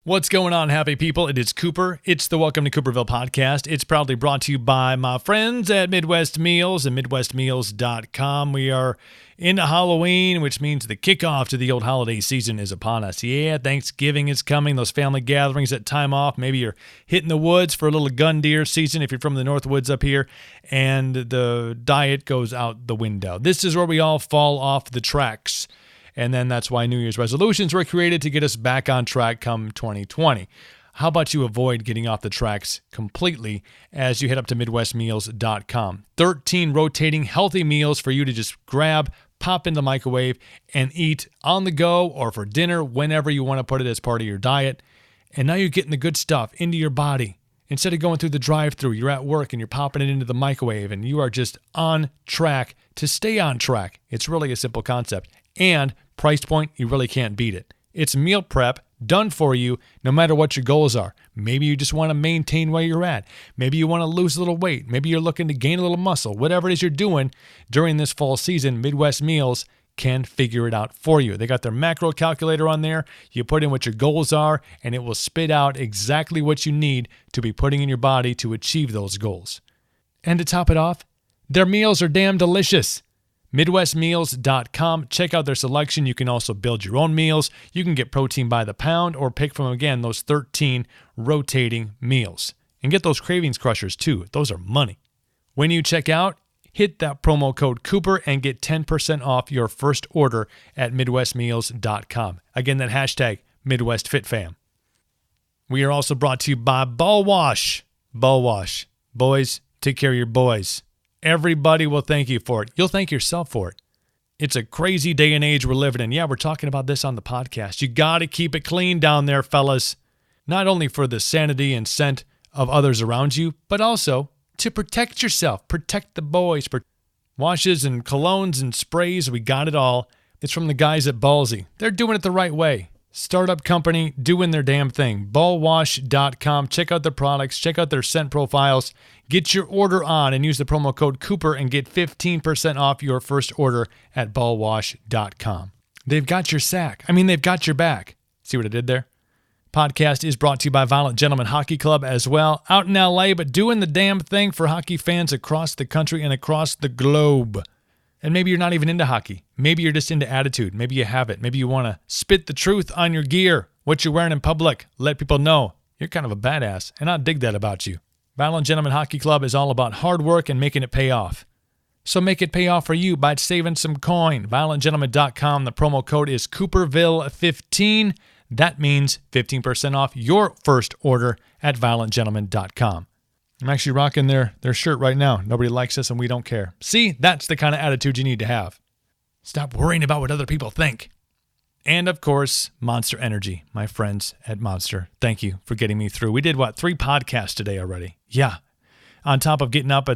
What's going on, happy people? It is Cooper. It's the Welcome to Cooperville podcast. It's proudly brought to you by my friends at Midwest Meals and MidwestMeals.com. We are into Halloween, which means the kickoff to the old holiday season is upon us. Yeah, Thanksgiving is coming, those family gatherings, that time off. Maybe you're hitting the woods for a little gun deer season if you're from the North Woods up here, and the diet goes out the window. This is where we all fall off the tracks. And then that's why New Year's resolutions were created to get us back on track come 2020. How about you avoid getting off the tracks completely as you head up to MidwestMeals.com. 13 rotating healthy meals for you to just grab, pop in the microwave, and eat on the go or for dinner whenever you want to put it as part of your diet. And now you're getting the good stuff into your body. Instead of going through the drive-thru, you're at work and you're popping it into the microwave, and you are just on track to stay on track. It's really a simple concept. And price point, you really can't beat it. It's meal prep done for you no matter what your goals are. Maybe you just want to maintain where you're at. Maybe you want to lose a little weight. Maybe you're looking to gain a little muscle. Whatever it is you're doing during this fall season, Midwest Meals can figure it out for you. They got their macro calculator on there. You put in what your goals are, and it will spit out exactly what you need to be putting in your body to achieve those goals. And to top it off, their meals are damn delicious. MidwestMeals.com. Check out their selection. You can also build your own meals. You can get protein by the pound or pick from, again, those 13 rotating meals. And get those cravings crushers, too. Those are money. When you check out, hit that promo code Cooper and get 10% off your first order at MidwestMeals.com. Again, that hashtag MidwestFitFam. We are also brought to you by Ball Wash. Ball Wash. Boys, take care of your boys. Everybody will thank you for it. You'll thank yourself for it. It's a crazy day and age we're living in. Yeah, we're talking about this on the podcast. You got to keep it clean down there, fellas. Not only for the sanity and scent of others around you, but also to protect yourself. Protect the boys. Washes and colognes and sprays, we got it all. It's from the guys at Ballsy. They're doing it the right way. Startup company doing their damn thing. Ballwash.com. Check out their products. Check out their scent profiles. Get your order on and use the promo code Cooper and get 15% off your first order at ballwash.com. They've got your sack. They've got your back. See what I did there? Podcast is brought to you by Violent Gentlemen Hockey Club as well. Out in LA, but doing the damn thing for hockey fans across the country and across the globe. And maybe you're not even into hockey. Maybe you're just into attitude. Maybe you have it. Maybe you want to spit the truth on your gear, what you're wearing in public. Let people know you're kind of a badass, and I dig that about you. Violent Gentlemen Hockey Club is all about hard work and making it pay off. So make it pay off for you by saving some coin. ViolentGentlemen.com. The promo code is Cooperville15. That means 15% off your first order at ViolentGentlemen.com. I'm actually rocking their shirt right now. Nobody likes us and we don't care. See, that's the kind of attitude you need to have. Stop worrying about what other people think. And of course, Monster Energy, my friends at Monster. Thank you for getting me through. We did 3 podcasts today already? Yeah. On top of getting up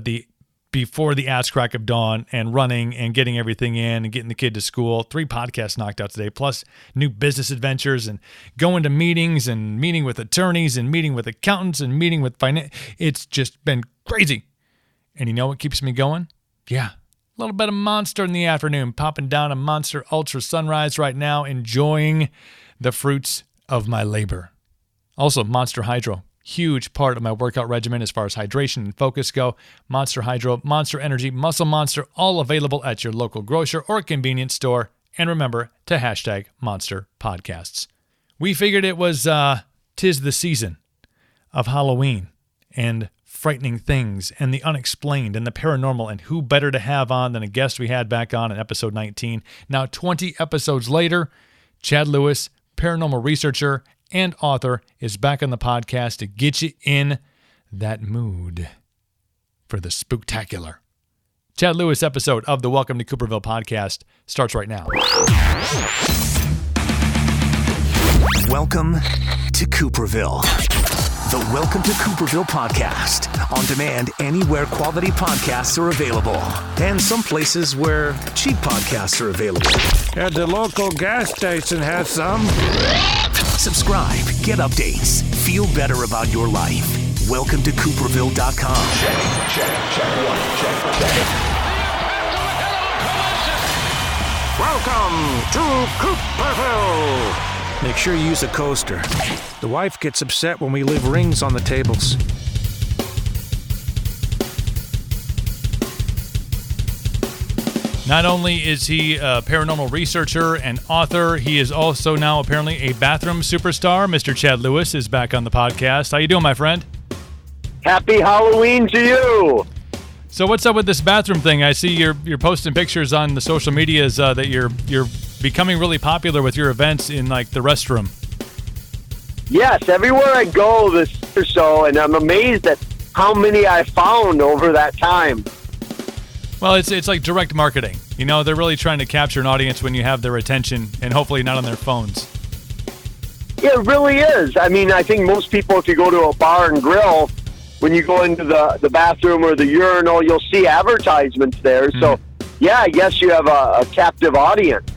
before the ass crack of dawn and running and getting everything in and getting the kid to school. 3 podcasts knocked out today, plus new business adventures and going to meetings and meeting with attorneys and meeting with accountants and meeting with finance. It's just been crazy. And you know what keeps me going? Yeah, a little bit of Monster in the afternoon, popping down a Monster Ultra Sunrise right now, enjoying the fruits of my labor. Also, Monster Hydro. Huge part of my workout regimen as far as hydration and focus go. Monster Hydro, Monster Energy, Muscle Monster, all available at your local grocer or convenience store. And remember to hashtag Monster Podcasts. We figured it was 'tis the season of Halloween and frightening things and the unexplained and the paranormal, and who better to have on than a guest we had back on in episode 19. Now 20 episodes later, Chad Lewis, paranormal researcher and author, is back on the podcast to get you in that mood for the spooktacular. Chad Lewis episode of the Welcome to Cooperville podcast starts right now. Welcome to Cooperville. The Welcome to Cooperville podcast. On demand anywhere quality podcasts are available. And some places where cheap podcasts are available. At the local gas station has some. Subscribe, get updates, feel better about your life. Welcome to Cooperville.com. Check. Welcome to Cooperville. Make sure you use a coaster. The wife gets upset when we leave rings on the tables. Not only is he a paranormal researcher and author, he is also now apparently a bathroom superstar. Mr. Chad Lewis is back on the podcast. How you doing, my friend? Happy Halloween to you. So what's up with this bathroom thing? I see you're posting pictures on the social medias that you're becoming really popular with your events in like the restroom. Yes, everywhere I go this or so, and I'm amazed at how many I found over that time. Well, it's like direct marketing. You know, they're really trying to capture an audience when you have their attention and hopefully not on their phones. It really is. I mean, I think most people, if you go to a bar and grill, when you go into the bathroom or the urinal, you'll see advertisements there. So, yeah, I guess you have a captive audience.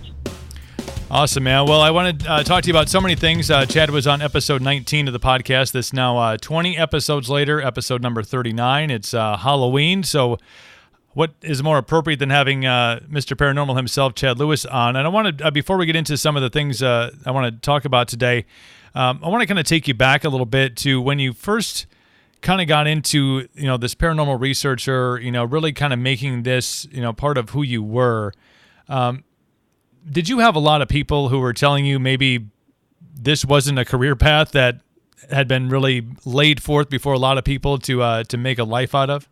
Awesome, man. Well, I want to talk to you about so many things. Chad was on episode 19 of the podcast. This now 20 episodes later, episode number 39. It's Halloween, so what is more appropriate than having Mr. Paranormal himself, Chad Lewis, on? And I want to, before we get into some of the things I want to talk about today, I want to kind of take you back a little bit to when you first kind of got into, this paranormal researcher, really kind of making this, part of who you were. Did you have a lot of people who were telling you maybe this wasn't a career path that had been really laid forth before a lot of people to make a life out of?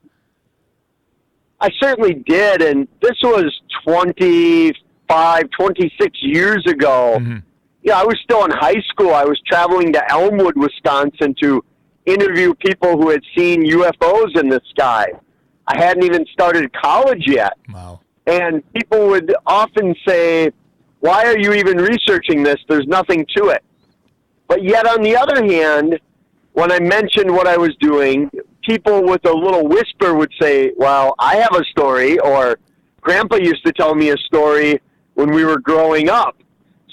I certainly did, and this was 25, 26 years ago. Mm-hmm. Yeah, I was still in high school. I was traveling to Elmwood, Wisconsin to interview people who had seen UFOs in the sky. I hadn't even started college yet. Wow. And people would often say, why are you even researching this? There's nothing to it. But yet, on the other hand, when I mentioned what I was doing, people with a little whisper would say, well, I have a story, or Grandpa used to tell me a story when we were growing up.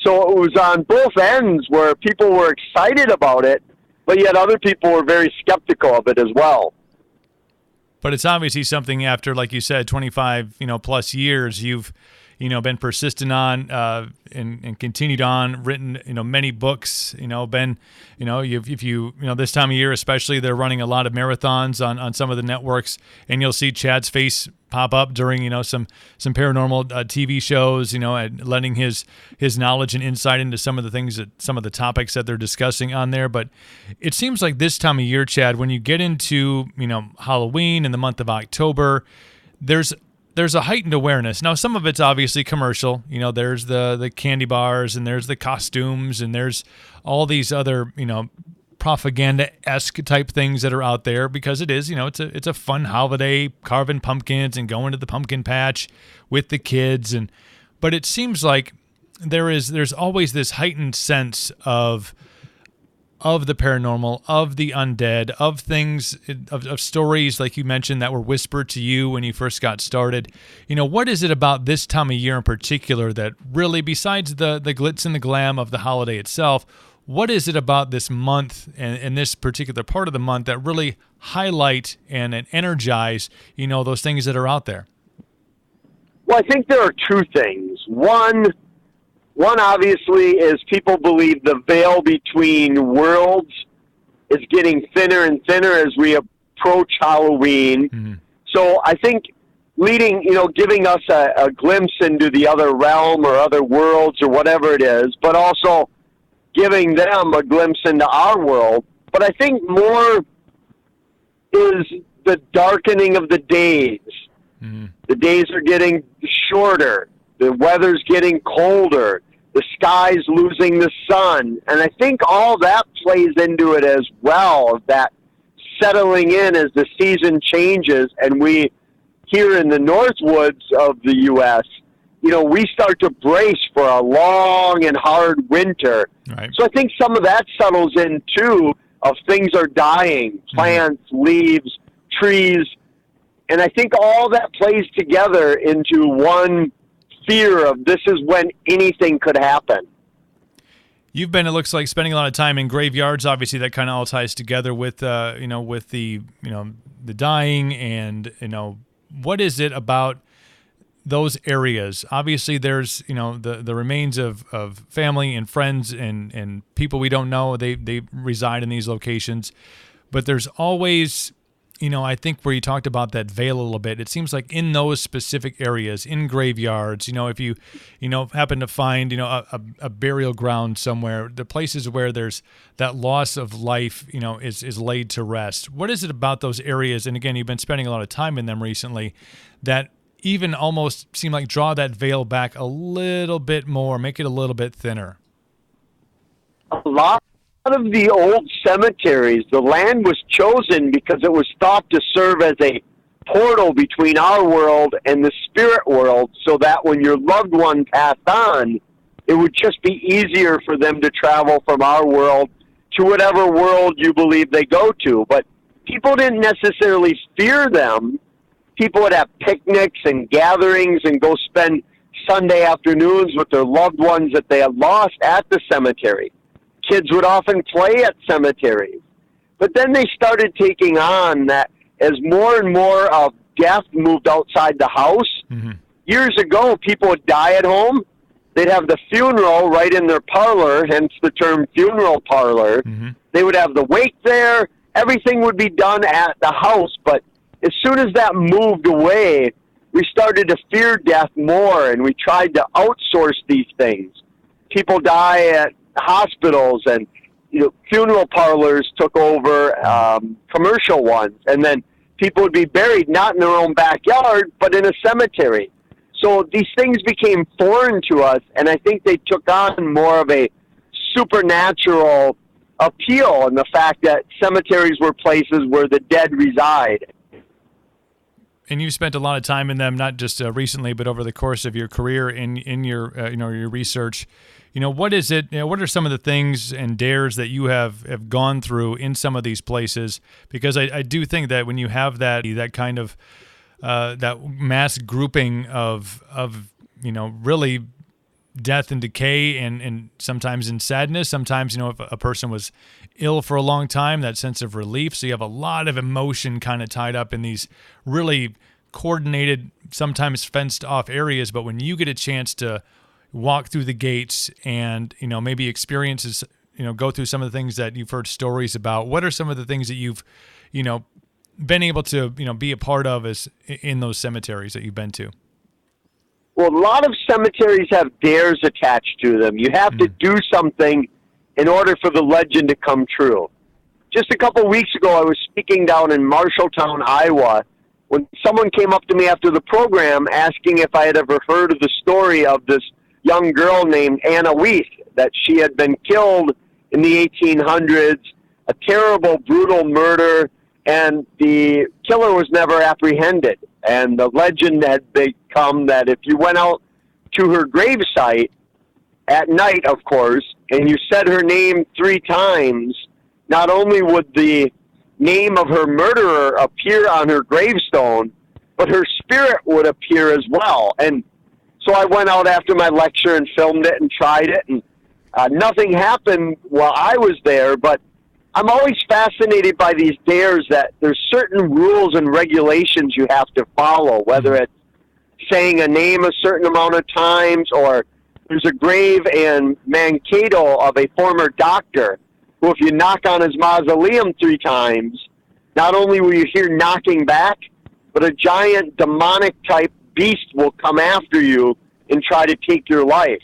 So it was on both ends where people were excited about it, but yet other people were very skeptical of it as well. But it's obviously something after, like you said, 25, plus years, you've, been persistent on and continued on, written, many books, been, this time of year especially, they're running a lot of marathons on some of the networks, and you'll see Chad's face pop up during, some paranormal TV shows, and lending his knowledge and insight into some of the topics that they're discussing on there. But it seems like this time of year, Chad, when you get into, Halloween in the month of October, there's a heightened awareness. Now, some of it's obviously commercial. There's the candy bars, and there's the costumes, and there's all these other, propaganda-esque type things that are out there, because it is, it's a fun holiday, carving pumpkins and going to the pumpkin patch with the kids. But it seems like there's always this heightened sense of the paranormal, of the undead, of things, of stories like you mentioned that were whispered to you when you first got started. What is it about this time of year in particular that really, besides the glitz and the glam of the holiday itself, what is it about this month and this particular part of the month that really highlight and energize, those things that are out there? Well, I think there are two things. One obviously is people believe the veil between worlds is getting thinner and thinner as we approach Halloween. Mm-hmm. So I think giving us a glimpse into the other realm or other worlds or whatever it is, but also giving them a glimpse into our world. But I think more is the darkening of the days. Mm-hmm. The days are getting shorter. The weather's getting colder. The sky's losing the sun. And I think all that plays into it as well, that settling in as the season changes. And we, here in the Northwoods of the U.S., we start to brace for a long and hard winter. Right. So I think some of that settles in, too, of things are dying, plants, leaves, trees. And I think all that plays together into one fear of this is when anything could happen. You've been, it looks like, spending a lot of time in graveyards. Obviously, that kind of all ties together with, with the dying and, what is it about those areas? Obviously, there's the remains of family and friends and people we don't know. They reside in these locations, but there's always, I think where you talked about that veil a little bit. It seems like in those specific areas, in graveyards, if you happen to find a burial ground somewhere, the places where there's that loss of life, is laid to rest. What is it about those areas? And again, you've been spending a lot of time in them recently, that even almost seem like draw that veil back a little bit more, make it a little bit thinner. A lot of the old cemeteries, the land was chosen because it was thought to serve as a portal between our world and the spirit world, so that when your loved one passed on, it would just be easier for them to travel from our world to whatever world you believe they go to. But people didn't necessarily fear them. People would have picnics and gatherings and go spend Sunday afternoons with their loved ones that they had lost at the cemetery. Kids would often play at cemeteries. But then they started taking on that as more and more of death moved outside the house. Mm-hmm. Years ago, people would die at home. They'd have the funeral right in their parlor, hence the term funeral parlor. Mm-hmm. They would have the wake there. Everything would be done at the house, but as soon as that moved away, we started to fear death more, and we tried to outsource these things. People die at hospitals, and funeral parlors took over commercial ones, and then people would be buried not in their own backyard, but in a cemetery. So these things became foreign to us, and I think they took on more of a supernatural appeal in the fact that cemeteries were places where the dead reside. And you've spent a lot of time in them, not just recently, but over the course of your career in your your research. What is it? What are some of the things and dares that you have gone through in some of these places? Because I do think that when you have that kind of that mass grouping of really death and decay and sometimes in sadness, sometimes if a person was ill for a long time, that sense of relief. So you have a lot of emotion kind of tied up in these really coordinated, sometimes fenced off areas. But when you get a chance to walk through the gates and maybe experiences, go through some of the things that you've heard stories about, what are some of the things that you've been able to be a part of as in those cemeteries that you've been to? Well, a lot of cemeteries have dares attached to them. You have to do something in order for the legend to come true. Just a couple weeks ago, I was speaking down in Marshalltown, Iowa, when someone came up to me after the program asking if I had ever heard of the story of this young girl named Anna Weiss, that she had been killed in the 1800s, a terrible, brutal murder, and the killer was never apprehended. And the legend had become that if you went out to her gravesite at night, of course, and you said her name 3 times, not only would the name of her murderer appear on her gravestone, but her spirit would appear as well. And so I went out after my lecture and filmed it and tried it, and nothing happened while I was there, but I'm always fascinated by these dares that there's certain rules and regulations you have to follow, whether it's saying a name a certain amount of times, or there's a grave in Mankato of a former doctor who, if you knock on his mausoleum 3 times, not only will you hear knocking back, but a giant demonic type beast will come after you and try to take your life.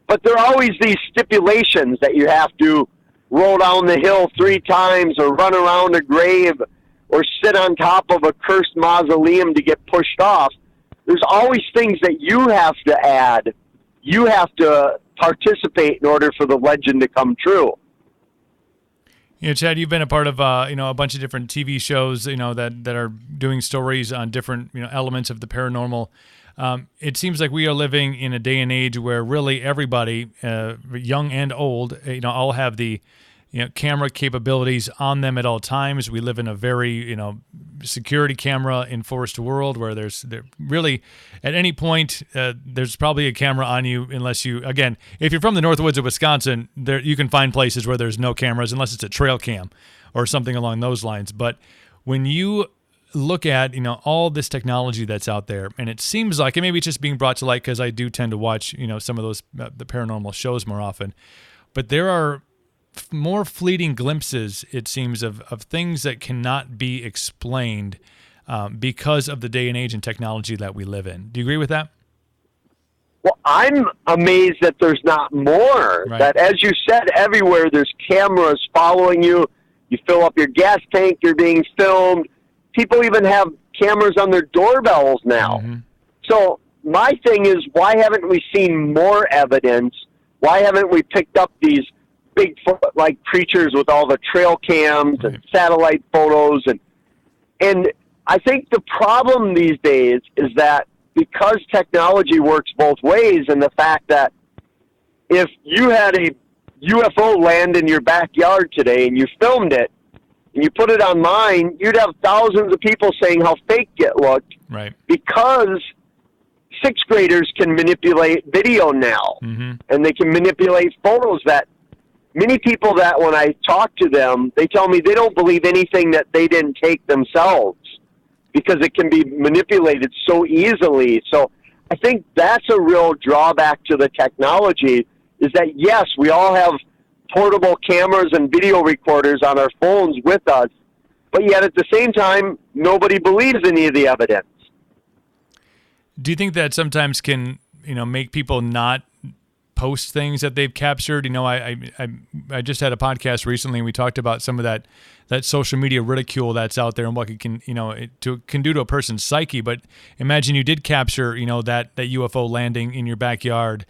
But there are always these stipulations that you have to roll down the hill 3 times, or run around a grave, or sit on top of a cursed mausoleum to get pushed off. There's always things that you have to add. You have to participate in order for the legend to come true. Chad, you've been a part of a bunch of different TV shows that are doing stories on different elements of the paranormal. It seems like we are living in a day and age where really everybody, young and old, all have the camera capabilities on them at all times. We live in a very security camera enforced world where there really at any point there's probably a camera on you, unless you, again, if you're from the North Woods of Wisconsin, there you can find places where there's no cameras unless it's a trail cam or something along those lines. But when you look at, all this technology that's out there, and it seems like, and maybe it's just being brought to light because I do tend to watch, some of those, the paranormal shows more often, but there are more fleeting glimpses, it seems, of things that cannot be explained because of the day and age and technology that we live in. Do you agree with that? Well, I'm amazed that there's not more. Right. That, as you said, everywhere there's cameras following you. You fill up your gas tank, you're being filmed. People even have cameras on their doorbells now. Mm-hmm. So my thing is, why haven't we seen more evidence? Why haven't we picked up these Bigfoot-like creatures with all the trail cams and satellite photos? And I think the problem these days is that because technology works both ways, and the fact that if you had a UFO land in your backyard today and you filmed it and you put it online, you'd have thousands of people saying how fake it looked. Right. Because sixth graders can manipulate video now, and they can manipulate photos. That many people, that when I talk to them, they tell me they don't believe anything that they didn't take themselves, because it can be manipulated so easily. So I think that's a real drawback to the technology, is that, yes, we all have portable cameras and video recorders on our phones with us, but yet at the same time, nobody believes any of the evidence. Do you think that sometimes can, make people not post things that they've captured? I just had a podcast recently, and we talked about some of that social media ridicule that's out there and what it can, can do to a person's psyche. But imagine you did capture, that UFO landing in your backyard,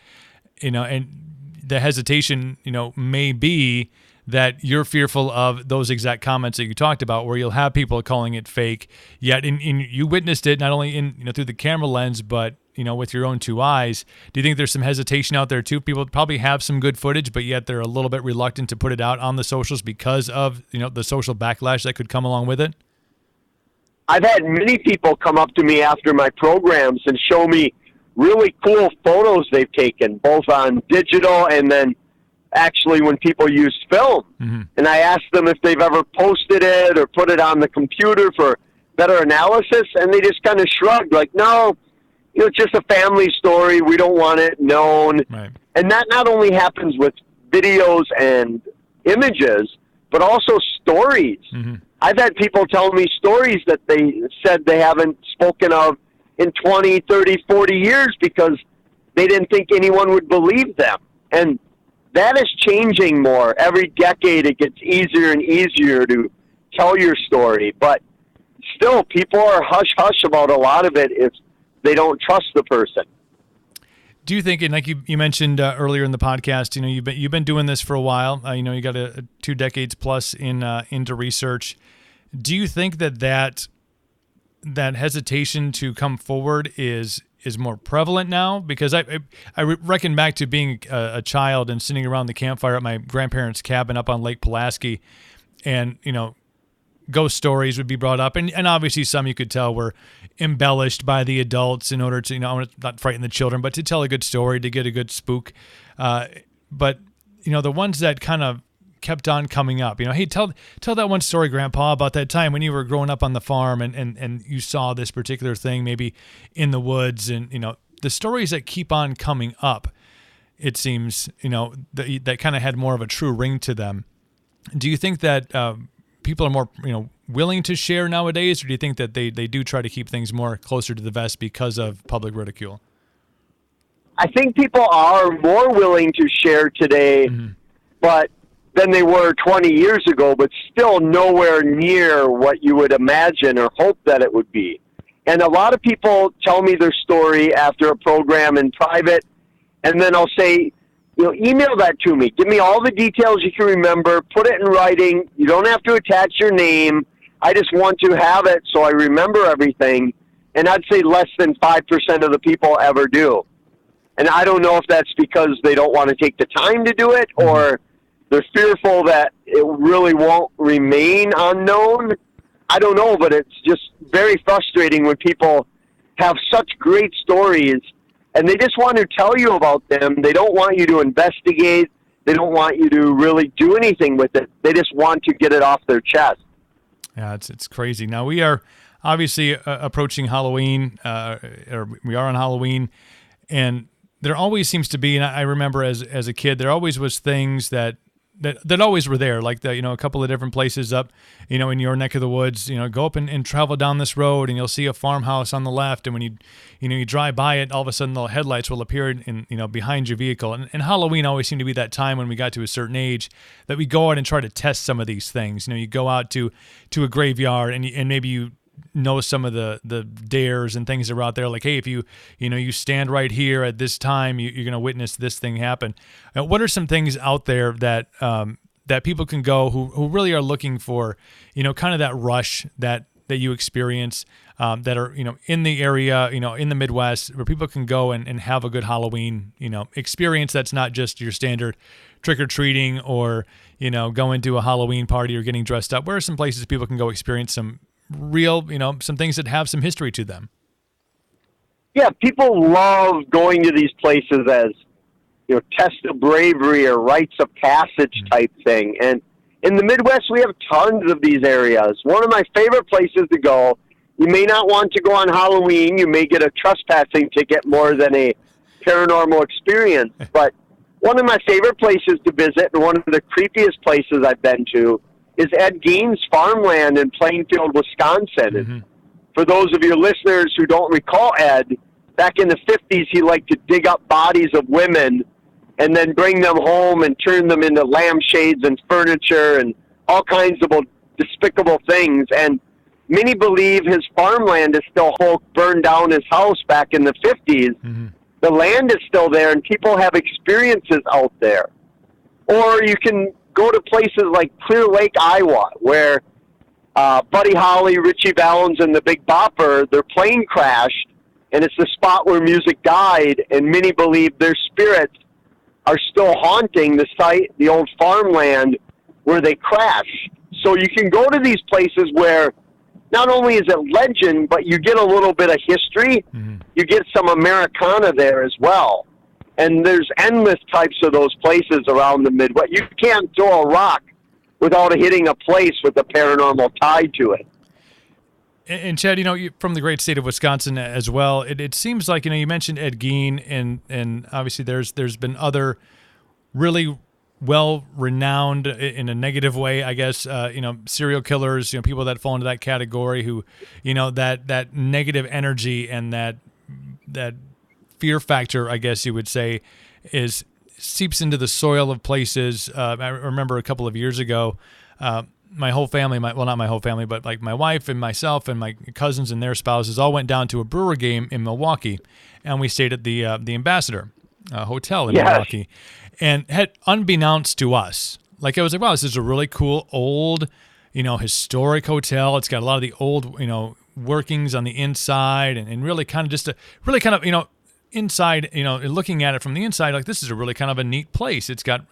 and the hesitation, may be that you're fearful of those exact comments that you talked about, where you'll have people calling it fake, yet you witnessed it not only in through the camera lens, but with your own two eyes. Do you think there's some hesitation out there too? People probably have some good footage, but yet they're a little bit reluctant to put it out on the socials because of the social backlash that could come along with it? I've had many people come up to me after my programs and show me really cool photos they've taken, both on digital and then actually when people use film. And I asked them if they've ever posted it or put it on the computer for better analysis, and they just kind of shrugged, like, no, it's just a family story. We don't want it known. Right. And that not only happens with videos and images, but also stories. I've had people tell me stories that they said they haven't spoken of in 20, 30, 40 years because they didn't think anyone would believe them. And that is changing more. Every decade it gets easier and easier to tell your story. But still, people are hush-hush about a lot of it if they don't trust the person. Do you think, and like you mentioned earlier in the podcast, you've been doing this for a while. You got 2 decades plus into research. Do you think that hesitation to come forward is more prevalent now? Because I reckon back to being a child and sitting around the campfire at my grandparents' cabin up on Lake Pulaski, and ghost stories would be brought up, and obviously some you could tell were embellished by the adults in order to not frighten the children, but to tell a good story, to get a good spook. But the ones that kind of kept on coming up, hey, tell that one story, Grandpa, about that time when you were growing up on the farm and you saw this particular thing maybe in the woods, and the stories that keep on coming up, it seems that kind of had more of a true ring to them. Do you think that people are more willing to share nowadays, or do you think that they do try to keep things more closer to the vest because of public ridicule? I think people are more willing to share today, but than they were 20 years ago, but still nowhere near what you would imagine or hope that it would be. And a lot of people tell me their story after a program in private, and then I'll say, email that to me. Give me all the details you can remember. Put it in writing. You don't have to attach your name. I just want to have it so I remember everything. And I'd say less than 5% of the people ever do. And I don't know if that's because they don't want to take the time to do it, or they're fearful that it really won't remain unknown. I don't know, but it's just very frustrating when people have such great stories and they just want to tell you about them. They don't want you to investigate. They don't want you to really do anything with it. They just want to get it off their chest. Yeah, it's crazy. Now, we are obviously approaching Halloween, or we are on Halloween, and there always seems to be, and I remember as a kid, there always was things that always were there, like a couple of different places up, in your neck of the woods, go up and travel down this road and you'll see a farmhouse on the left. And when you drive by it, all of a sudden the headlights will appear in behind your vehicle. And Halloween always seemed to be that time when we got to a certain age that we go out and try to test some of these things. You go out to a graveyard and maybe you know some of the dares and things that are out there, like, hey, if you stand right here at this time, you're going to witness this thing happen. What are some things out there that that people can go who really are looking for kind of that rush that you experience, that are in the area, in the Midwest, where people can go and have a good Halloween experience that's not just your standard trick-or-treating or going to a Halloween party or getting dressed up? Where are some places people can go experience some real, some things that have some history to them? Yeah, people love going to these places as, test of bravery or rites of passage type thing. And in the Midwest, we have tons of these areas. One of my favorite places to go, you may not want to go on Halloween. You may get a trespassing ticket more than a paranormal experience. But one of my favorite places to visit, and one of the creepiest places I've been to, is Ed Gein's farmland in Plainfield, Wisconsin. Mm-hmm. And for those of your listeners who don't recall Ed, back in the 50s, he liked to dig up bodies of women and then bring them home and turn them into lampshades and furniture and all kinds of despicable things. And many believe his farmland is still whole, burned down his house back in the 50s. Mm-hmm. The land is still there, and people have experiences out there. Or you can go to places like Clear Lake, Iowa, where Buddy Holly, Richie Valens, and the Big Bopper, their plane crashed, and it's the spot where music died, and many believe their spirits are still haunting the site, the old farmland where they crashed. So you can go to these places where not only is it legend, but you get a little bit of history. Mm-hmm. You get some Americana there as well. And there's endless types of those places around the Midwest. You can't throw a rock without hitting a place with a paranormal tie to it. And Chad, from the great state of Wisconsin as well, it seems like, you mentioned Ed Gein, and obviously there's been other really well-renowned, in a negative way, I guess, serial killers, people that fall into that category who, that negative energy and that fear factor, I guess you would say, seeps into the soil of places. I remember a couple of years ago, my whole family, not my whole family, but like my wife and myself and my cousins and their spouses all went down to a Brewer game in Milwaukee, and we stayed at the Ambassador Hotel in Milwaukee, and had, unbeknownst to us, like I was like, wow, this is a really cool old, historic hotel. It's got a lot of the old, workings on the inside, and really kind of inside, looking at it from the inside, like this is a really kind of a neat place. It's got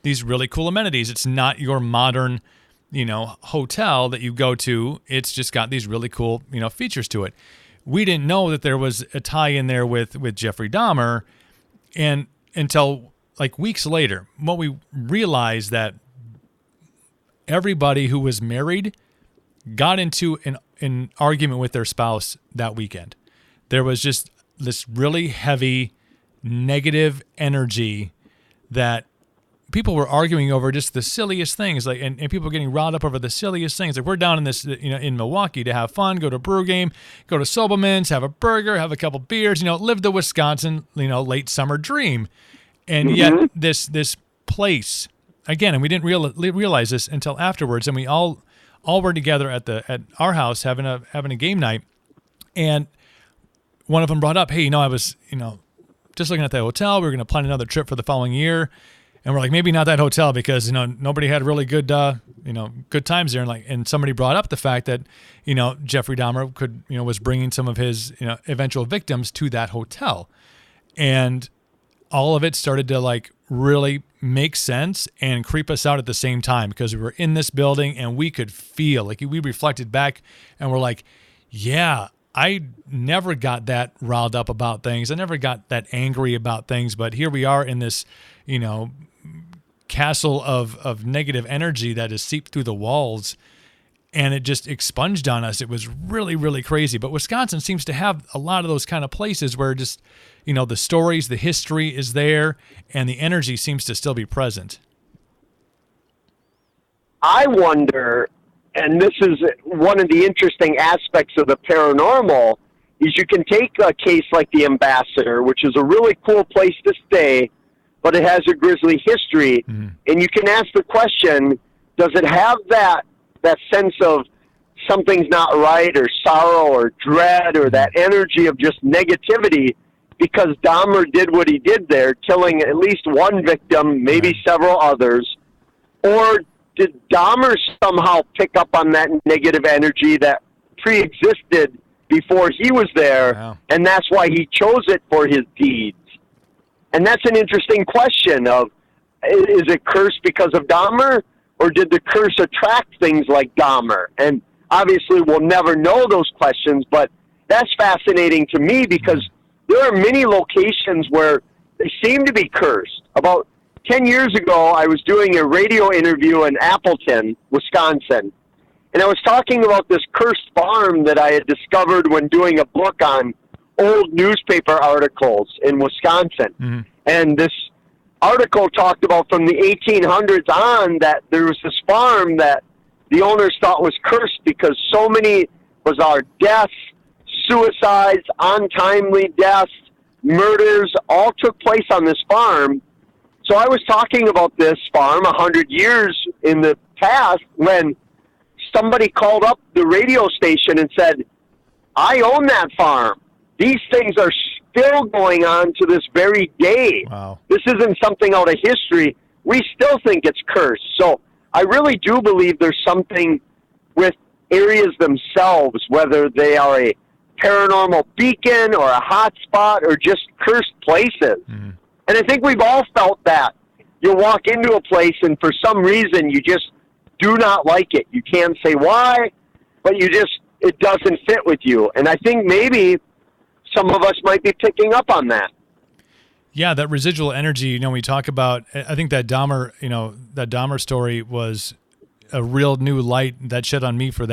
these really cool amenities. It's not your modern, hotel that you go to. It's just got these really cool, features to it. We didn't know that there was a tie in there with Jeffrey Dahmer, and until like weeks later, when we realized that everybody who was married got into an argument with their spouse that weekend. There was just this really heavy negative energy that people were arguing over just the silliest things, like, and people getting riled up over the silliest things. Like, we're down in this, in Milwaukee to have fun, go to a brew game, go to Sobelman's, have a burger, have a couple beers, live the Wisconsin, late summer dream. And yet this place, again, and we didn't realize this until afterwards, and we all were together at our house having a game night, and one of them brought up, hey, I was, just looking at that hotel. We were going to plan another trip for the following year. And we're like, maybe not that hotel because, nobody had really good, good times there. And somebody brought up the fact that, Jeffrey Dahmer was bringing some of his, eventual victims to that hotel. And all of it started to like really make sense and creep us out at the same time, because we were in this building and we could feel, like, we reflected back and we're like, yeah, I never got that riled up about things. I never got that angry about things. But here we are in this, castle of negative energy that has seeped through the walls. and it just expunged on us. It was really, really crazy. But Wisconsin seems to have a lot of those kind of places where just, the stories, the history is there, and the energy seems to still be present. I wonder, and this is one of the interesting aspects of the paranormal, is you can take a case like the Ambassador, which is a really cool place to stay, but it has a grisly history, and you can ask the question, does it have that sense of something's not right, or sorrow, or dread, or that energy of just negativity, because Dahmer did what he did there, killing at least one victim, maybe several others? Or did Dahmer somehow pick up on that negative energy that pre-existed before he was there, and that's why he chose it for his deeds? And that's an interesting question of, is it cursed because of Dahmer, or did the curse attract things like Dahmer? And obviously we'll never know those questions, but that's fascinating to me because there are many locations where they seem to be cursed. About 10 years ago, I was doing a radio interview in Appleton, Wisconsin, and I was talking about this cursed farm that I had discovered when doing a book on old newspaper articles in Wisconsin. And this article talked about from the 1800s on that there was this farm that the owners thought was cursed because so many bizarre deaths, suicides, untimely deaths, murders all took place on this farm. So I was talking about this farm 100 years in the past when somebody called up the radio station and said, I own that farm. These things are still going on to this very day. Wow. This isn't something out of history. We still think it's cursed. So I really do believe there's something with areas themselves, whether they are a paranormal beacon or a hot spot or just cursed places. And I think we've all felt that. You'll walk into a place and for some reason you just do not like it. You can't say why, but it doesn't fit with you. And I think maybe some of us might be picking up on that. Yeah, that residual energy, we talk about, I think that Dahmer story was a real new light that shed on me for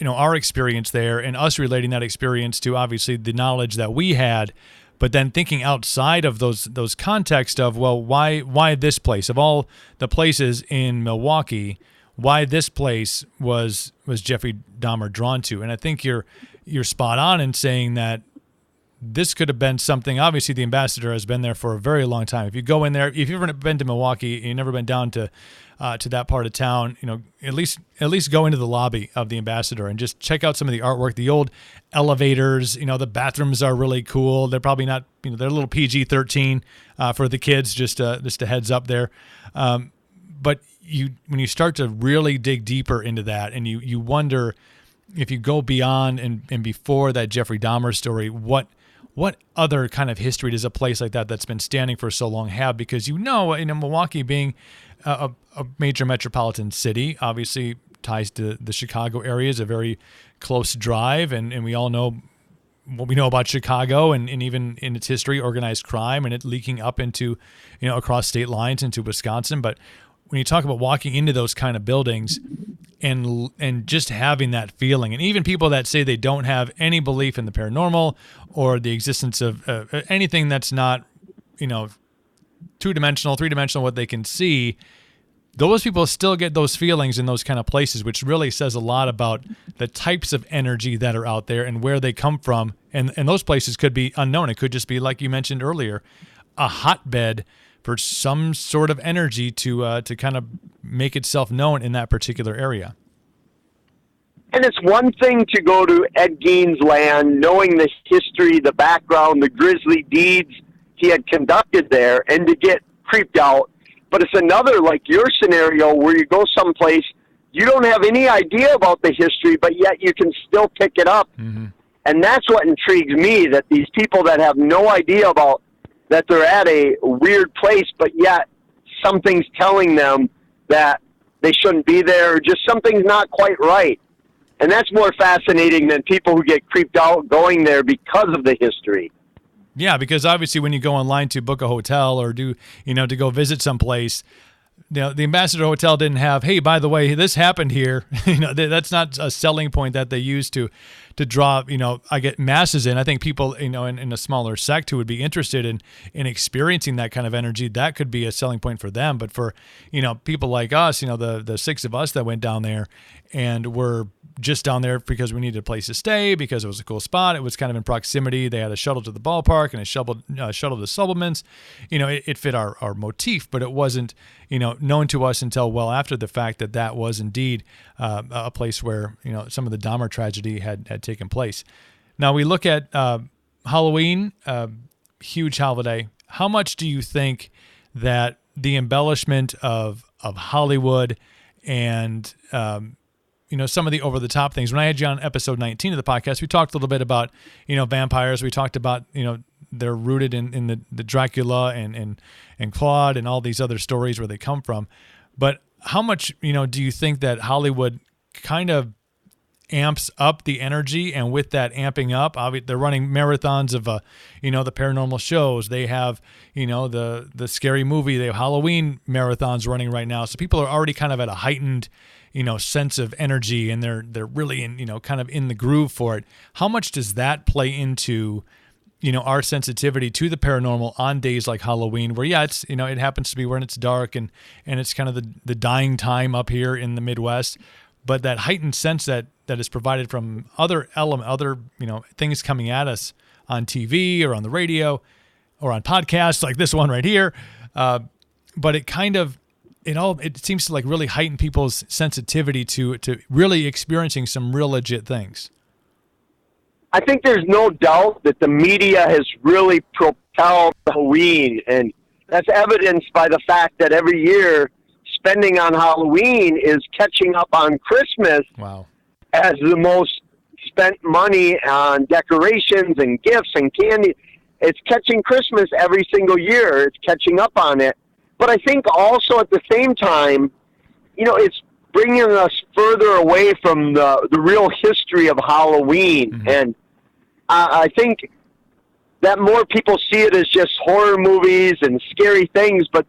our experience there and us relating that experience to obviously the knowledge that we had, but then thinking outside of those context of, well, why this place? Of all the places in Milwaukee, why this place was Jeffrey Dahmer drawn to? And I think you're spot on in saying that this could have been something. Obviously, the Ambassador has been there for a very long time. If you go in there, if you've ever been to Milwaukee, and you've never been down to that part of town, at least go into the lobby of the Ambassador and just check out some of the artwork. The old elevators, the bathrooms are really cool. They're probably not, they're a little PG-13 for the kids. Just a heads up there. But when you start to really dig deeper into that, and you wonder if you go beyond and before that Jeffrey Dahmer story, what other kind of history does a place like that's been standing for so long have? Because Milwaukee being a major metropolitan city, obviously ties to the Chicago area, is a very close drive, and we all know what we know about Chicago and even in its history, organized crime, and it leaking up into, across state lines into Wisconsin. But when you talk about walking into those kind of buildings and just having that feeling, and even people that say they don't have any belief in the paranormal or the existence of anything that's not, two-dimensional, three-dimensional, what they can see, those people still get those feelings in those kind of places, which really says a lot about the types of energy that are out there and where they come from. And those places could be unknown. It could just be, like you mentioned earlier, a hotbed for some sort of energy to kind of make itself known in that particular area. And it's one thing to go to Ed Gein's land, knowing the history, the background, the grisly deeds he had conducted there, and to get creeped out. But it's another, like your scenario, where you go someplace, you don't have any idea about the history, but yet you can still pick it up. Mm-hmm. And that's what intrigues me, that these people that have no idea about that they're at a weird place, but yet something's telling them that they shouldn't be there, or just something's not quite right. And that's more fascinating than people who get creeped out going there because of the history. Yeah, because obviously when you go online to book a hotel or to go visit someplace, the Ambassador Hotel didn't have, hey, by the way, this happened here. That's not a selling point that they use to draw, I get masses in. I think people, in a smaller sect who would be interested in experiencing that kind of energy, that could be a selling point for them. But for, people like us, the six of us that went down there and were just down there because we needed a place to stay, because it was a cool spot. It was kind of in proximity. They had a shuttle to the ballpark and a shuttle to Supplements. It fit our motif, but it wasn't, known to us until well after the fact that was indeed a place where, some of the Dahmer tragedy had taken place. Now we look at Halloween, huge holiday. How much do you think that the embellishment of Hollywood and some of the over-the-top things. When I had you on episode 19 of the podcast, we talked a little bit about, vampires. We talked about, they're rooted in the Dracula and Claude and all these other stories where they come from. But how much, do you think that Hollywood kind of amps up the energy? And with that amping up, they're running marathons of, the paranormal shows. They have, the scary movie. They have Halloween marathons running right now. So people are already kind of at a heightened sense of energy, and they're really in, kind of in the groove for it. How much does that play into, our sensitivity to the paranormal on days like Halloween, where, it's, it happens to be when it's dark and it's kind of the dying time up here in the Midwest, but that heightened sense that is provided from other things coming at us on TV or on the radio or on podcasts like this one right here. But it kind of, it seems to like really heighten people's sensitivity to really experiencing some real legit things. I think there's no doubt that the media has really propelled Halloween, and that's evidenced by the fact that every year spending on Halloween is catching up on Christmas. Wow. As the most spent money on decorations and gifts and candy. It's catching Christmas every single year. It's catching up on it. But I think also at the same time, it's bringing us further away from the real history of Halloween. Mm-hmm. And I think that more people see it as just horror movies and scary things, but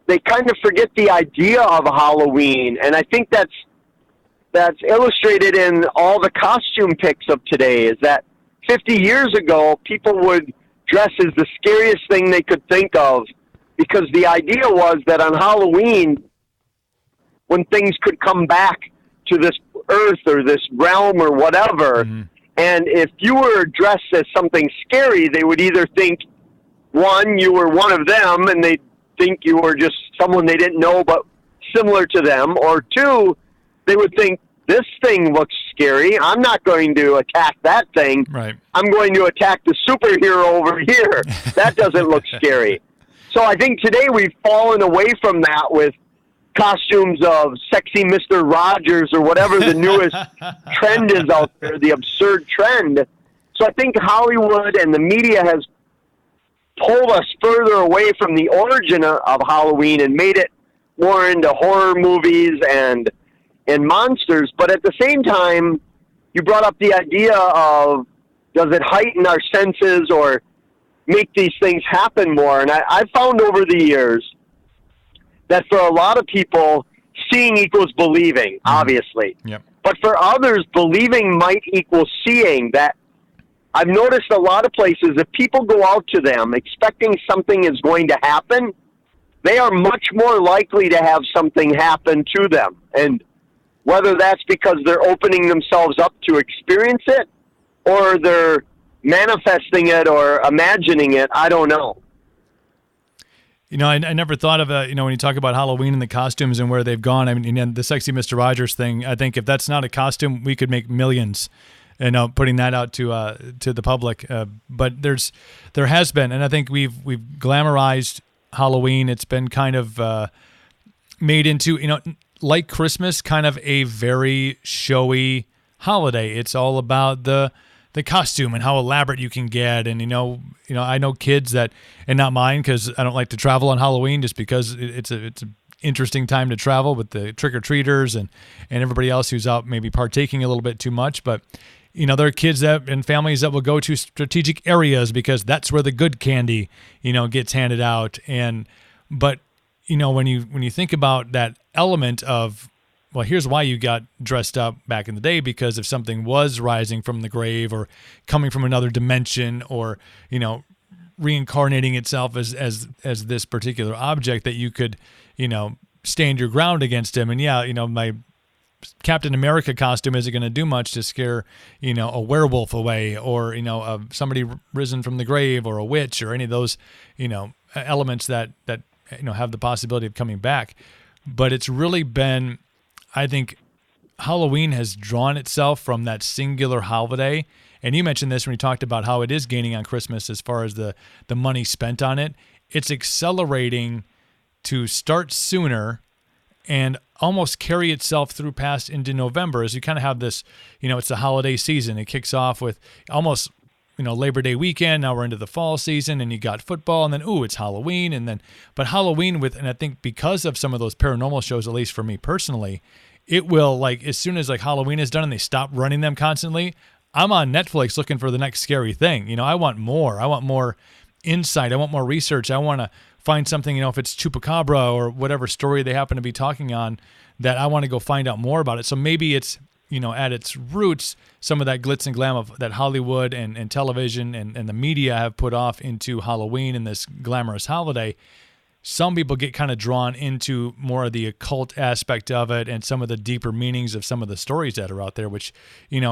they kind of forget the idea of Halloween. And I think that's illustrated in all the costume picks of today, is that 50 years ago, people would dress as the scariest thing they could think of, because the idea was that on Halloween, when things could come back to this earth or this realm or whatever, mm-hmm. and if you were dressed as something scary, they would either think, one, you were one of them, and they'd think you were just someone they didn't know but similar to them, or two, they would think, this thing looks scary. I'm not going to attack that thing. Right. I'm going to attack the superhero over here. That doesn't look scary. So I think today we've fallen away from that with costumes of sexy Mr. Rogers or whatever the newest trend is out there, the absurd trend. So I think Hollywood and the media has pulled us further away from the origin of Halloween and made it more into horror movies and monsters. But at the same time, you brought up the idea of, does it heighten our senses or make these things happen more? And I've found over the years that for a lot of people, seeing equals believing, obviously. Yep. But for others, believing might equal seeing. That I've noticed a lot of places, if people go out to them expecting something is going to happen, they are much more likely to have something happen to them. And whether that's because they're opening themselves up to experience it or they're manifesting it or imagining it, I don't know. I never thought of when you talk about Halloween and the costumes and where they've gone. I mean, and the sexy Mr. Rogers thing, I think if that's not a costume, we could make millions, putting that out to the public. But there has been, and I think we've glamorized Halloween. It's been kind of made into, like Christmas, kind of a very showy holiday. It's all about the costume and how elaborate you can get. And, I know kids that, and not mine, because I don't like to travel on Halloween just because it's an interesting time to travel with the trick-or-treaters and everybody else who's out maybe partaking a little bit too much. But, there are kids and families that will go to strategic areas because that's where the good candy, gets handed out. But when you think about that element of, well, here's why you got dressed up back in the day, because if something was rising from the grave or coming from another dimension, or reincarnating itself as this particular object, that you could stand your ground against him. And my Captain America costume isn't going to do much to scare a werewolf away, or somebody risen from the grave, or a witch, or any of those elements that have the possibility of coming back. But it's really been, I think, Halloween has drawn itself from that singular holiday. And you mentioned this when you talked about how it is gaining on Christmas as far as the money spent on it. It's accelerating to start sooner and almost carry itself through past into November, as you kind of have this, it's the holiday season. It kicks off with almost, Labor Day weekend. Now we're into the fall season, and you got football, and then, it's Halloween. But Halloween and I think because of some of those paranormal shows, at least for me personally, it will, as soon as Halloween is done and they stop running them constantly, I'm on Netflix looking for the next scary thing. I want more. I want more insight. I want more research. I want to find something, if it's Chupacabra or whatever story they happen to be talking on, that I want to go find out more about it. So maybe it's, at its roots, some of that glitz and glam of that Hollywood and television and the media have put off into Halloween and this glamorous holiday. Some people get kind of drawn into more of the occult aspect of it and some of the deeper meanings of some of the stories that are out there, which,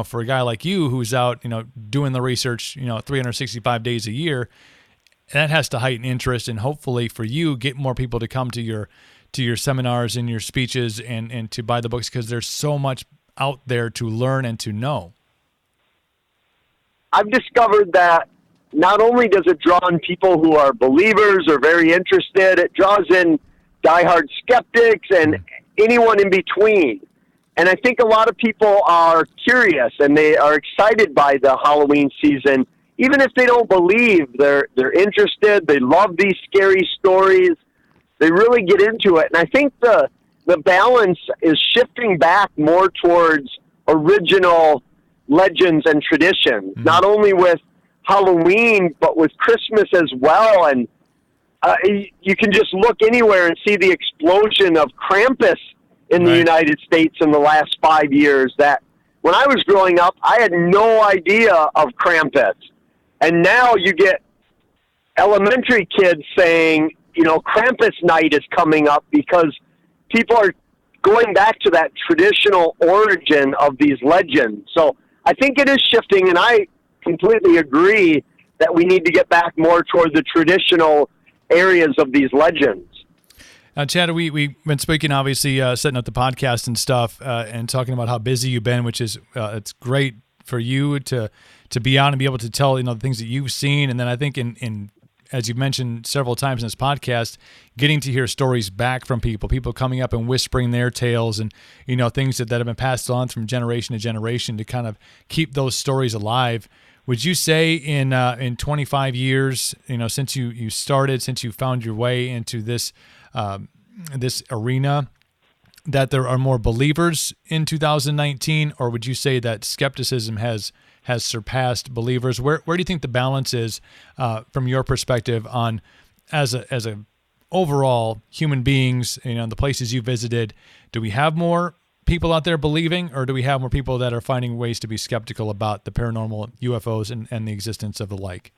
for a guy like you who's out, doing the research, 365 days a year, that has to heighten interest, and hopefully for you, get more people to come to your seminars and your speeches and to buy the books, because there's so much out there to learn and to know. I've discovered that not only does it draw in people who are believers or very interested, it draws in diehard skeptics and anyone in between. And I think a lot of people are curious and they are excited by the Halloween season. Even if they don't believe, they're interested. They love these scary stories. They really get into it. And I think the balance is shifting back more towards original legends and traditions, not only with Halloween, but with Christmas as well. And you can just look anywhere and see the explosion of Krampus in the United States in the last 5 years. That when I was growing up, I had no idea of Krampus. And now you get elementary kids saying, Krampus night is coming up, because people are going back to that traditional origin of these legends. So I think it is shifting, and I completely agree that we need to get back more toward the traditional areas of these legends. Chad, we've been speaking, obviously, setting up the podcast and stuff, and talking about how busy you've been, which is it's great for you to be out and be able to tell the things that you've seen. And then I think in as you've mentioned several times in this podcast, getting to hear stories back from people coming up and whispering their tales and things that have been passed on from generation to generation to kind of keep those stories alive. Would you say in 25 years, since you started, since you found your way into this arena, that there are more believers in 2019, or would you say that skepticism has surpassed believers? Where do you think the balance is from your perspective on as a overall human beings, the places you visited? Do we have more people out there believing, or do we have more people that are finding ways to be skeptical about the paranormal, UFOs, and the existence of the like?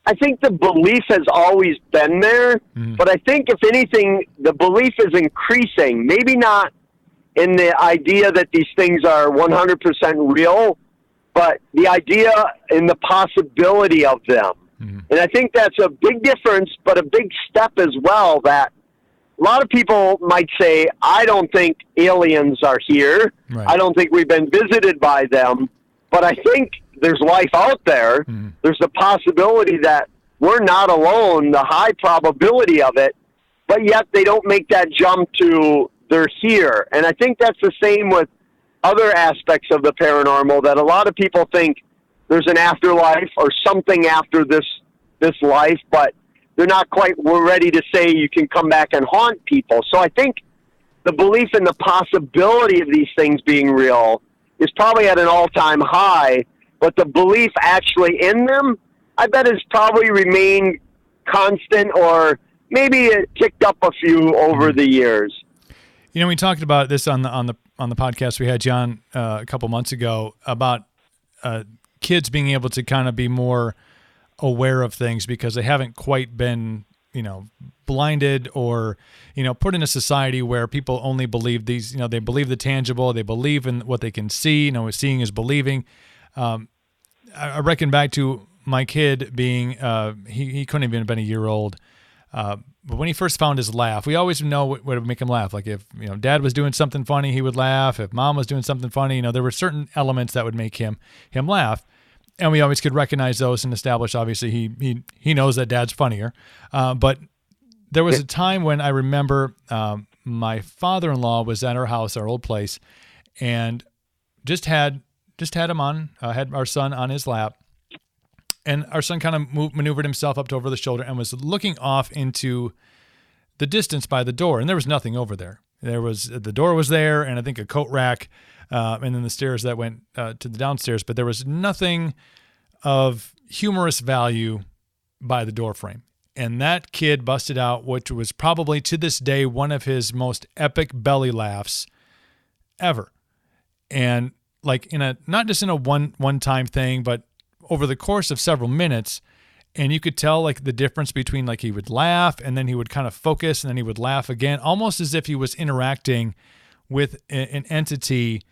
I think the belief has always been there, but I think, if anything, the belief is increasing. Maybe not in the idea that these things are 100% real, but the idea and the possibility of them. And I think that's a big difference, but a big step as well, that a lot of people might say, I don't think aliens are here. Right. I don't think we've been visited by them, but I think there's life out there. There's the possibility that we're not alone, the high probability of it, but yet they don't make that jump to they're here. And I think that's the same with other aspects of the paranormal, that a lot of people think there's an afterlife or something after this life, but they're not quite ready to say you can come back and haunt people. So I think the belief in the possibility of these things being real is probably at an all-time high, but the belief actually in them, I bet, has probably remained constant or maybe it ticked up a few over the years. You know, we talked about this on the podcast we had John a couple months ago about kids being able to kind of be more aware of things because they haven't quite been, blinded or, put in a society where people only believe these, they believe the tangible, they believe in what they can see, seeing is believing. I reckon back to my kid being, he couldn't even have been a year old. But when he first found his laugh, we always know what would make him laugh. Like if, dad was doing something funny, he would laugh. If mom was doing something funny, there were certain elements that would make him laugh. And we always could recognize those and establish, obviously, he knows that dad's funnier. But there was a time when I remember my father-in-law was at our house, our old place, and just had him on, had our son on his lap. And our son kind of maneuvered himself up to over the shoulder and was looking off into the distance by the door. And there was nothing over there. The door was there, and I think a coat rack, and then the stairs that went to the downstairs. But there was nothing of humorous value by the door frame. And that kid busted out, which was probably to this day one of his most epic belly laughs ever. And like not just in a one-time thing, but over the course of several minutes. And you could tell like the difference between like he would laugh and then he would kind of focus and then he would laugh again, almost as if he was interacting with an entity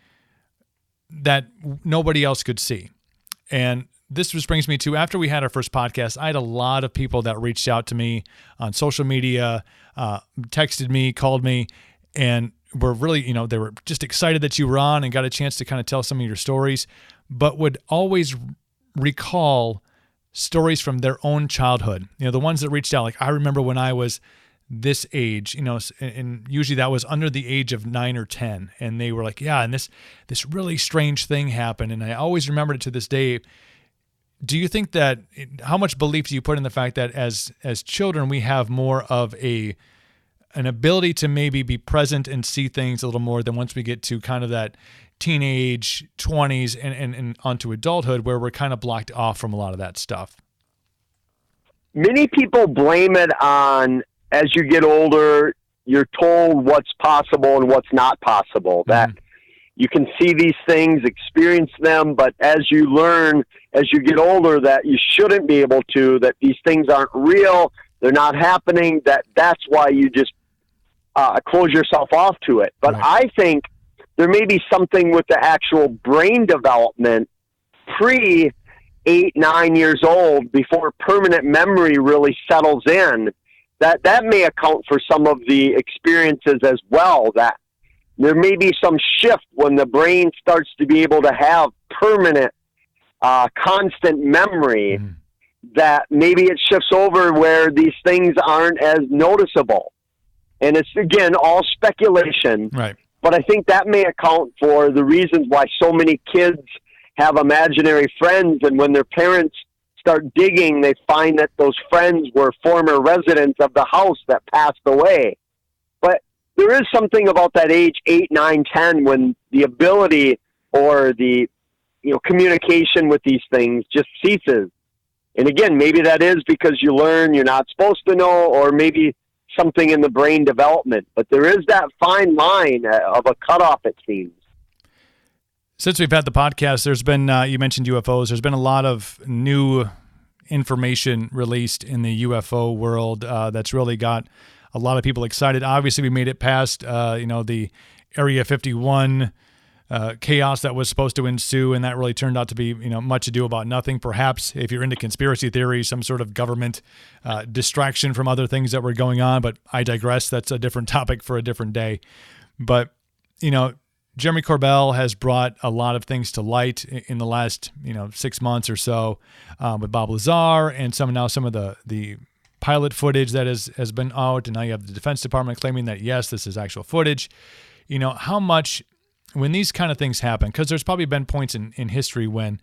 that nobody else could see. And this just brings me to, after we had our first podcast, I had a lot of people that reached out to me on social media, texted me, called me, and were really, they were just excited that you were on and got a chance to kind of tell some of your stories, but would always recall stories from their own childhood. The ones that reached out, like, I remember when I was this age, and usually that was under the age of 9 or 10. And they were like, yeah, and this really strange thing happened. And I always remembered it to this day. Do you think that, how much belief do you put in the fact that as children, we have more of an ability to maybe be present and see things a little more than once we get to kind of that teenage 20s and onto adulthood where we're kind of blocked off from a lot of that stuff? Many people blame it on, as you get older, you're told what's possible and what's not possible, that you can see these things, experience them, but as you learn, as you get older, that you shouldn't be able to, that these things aren't real, they're not happening, that's why you just close yourself off to it. But right. I think there may be something with the actual brain development pre 8, 9 years old before permanent memory really settles in. That may account for some of the experiences as well, that there may be some shift when the brain starts to be able to have permanent, constant memory, that maybe it shifts over where these things aren't as noticeable. And it's, again, all speculation. Right. But I think that may account for the reasons why so many kids have imaginary friends, and when their parents start digging, they find that those friends were former residents of the house that passed away. But there is something about that age 8, 9, 10 when the ability or the communication with these things just ceases. And again, maybe that is because you learn you're not supposed to know, or maybe something in the brain development. But there is that fine line of a cutoff, it seems. Since we've had the podcast, there's been, you mentioned UFOs, there's been a lot of new information released in the UFO world that's really got a lot of people excited. Obviously, we made it past, the Area 51 chaos that was supposed to ensue, and that really turned out to be, much ado about nothing. Perhaps, if you're into conspiracy theories, some sort of government distraction from other things that were going on, but I digress. That's a different topic for a different day. But, Jeremy Corbell has brought a lot of things to light in the last, 6 months or so with Bob Lazar and some of the pilot footage that has been out. And now you have the Defense Department claiming that, yes, this is actual footage. How much, when these kind of things happen, because there's probably been points in history when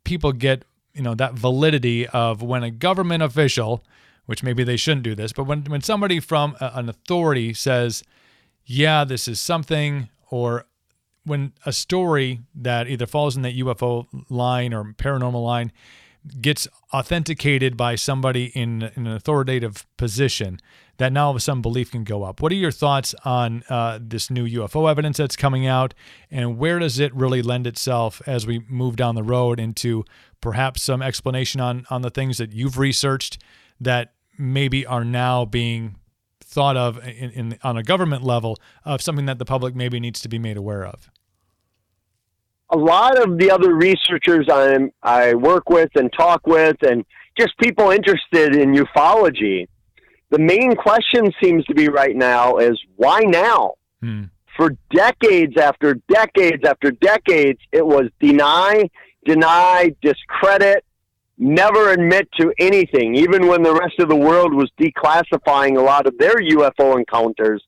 people get, that validity of when a government official, which maybe they shouldn't do this, but when somebody from an authority says, yeah, this is something, or when a story that either falls in that UFO line or paranormal line gets authenticated by somebody in an authoritative position, that now all of a sudden belief can go up. What are your thoughts on this new UFO evidence that's coming out, and where does it really lend itself as we move down the road into perhaps some explanation on the things that you've researched that maybe are now being thought of on a government level of something that the public maybe needs to be made aware of? A lot of the other researchers I work with and talk with, and just people interested in ufology, the main question seems to be right now is, why now? For decades after decades after decades, it was deny, discredit, never admit to anything. Even when the rest of the world was declassifying a lot of their UFO encounters,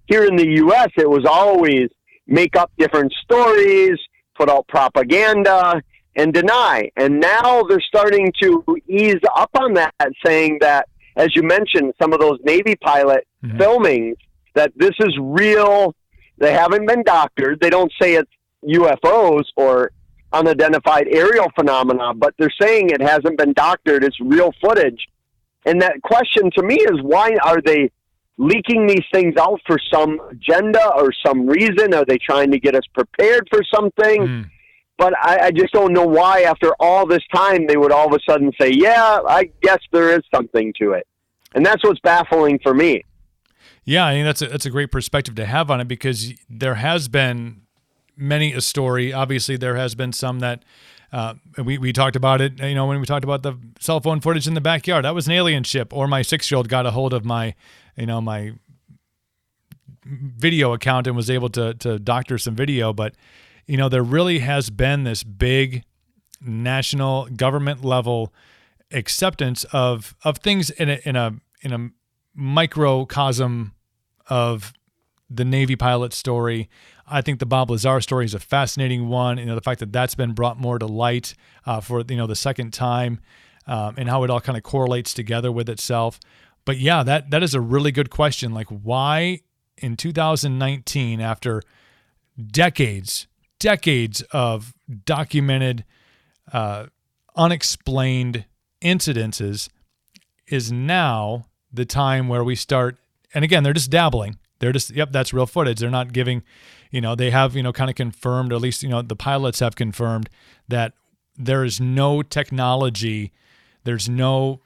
here in the U.S., it was always make up different stories, put out propaganda, and deny. And now they're starting to ease up on that, saying that, as you mentioned, some of those Navy pilot filmings, that this is real. They haven't been doctored. They don't say it's UFOs or unidentified aerial phenomena, but they're saying it hasn't been doctored. It's real footage. And that question to me is, why are they leaking these things out for some agenda or some reason? Are they trying to get us prepared for something? But I just don't know why after all this time they would all of a sudden say, yeah, I guess there is something to it. And that's what's baffling for me. Yeah, I mean, that's a great perspective to have on it, because there has been many a story. Obviously, there has been some that we talked about it, when we talked about the cell phone footage in the backyard. That was an alien ship. Or my 6-year-old got a hold of my video account and was able to doctor some video. But, there really has been this big national government level acceptance of things in a microcosm of the Navy pilot story. I think the Bob Lazar story is a fascinating one. The fact that that's been brought more to light for the second time, and how it all kind of correlates together with itself. But yeah, that is a really good question. Like, why in 2019, after decades of documented, unexplained incidences, is now the time where we start? And again, they're just dabbling. They're just, yep, that's real footage. They're not giving, they have, kind of confirmed, or at least, the pilots have confirmed that there is no technology, there's no,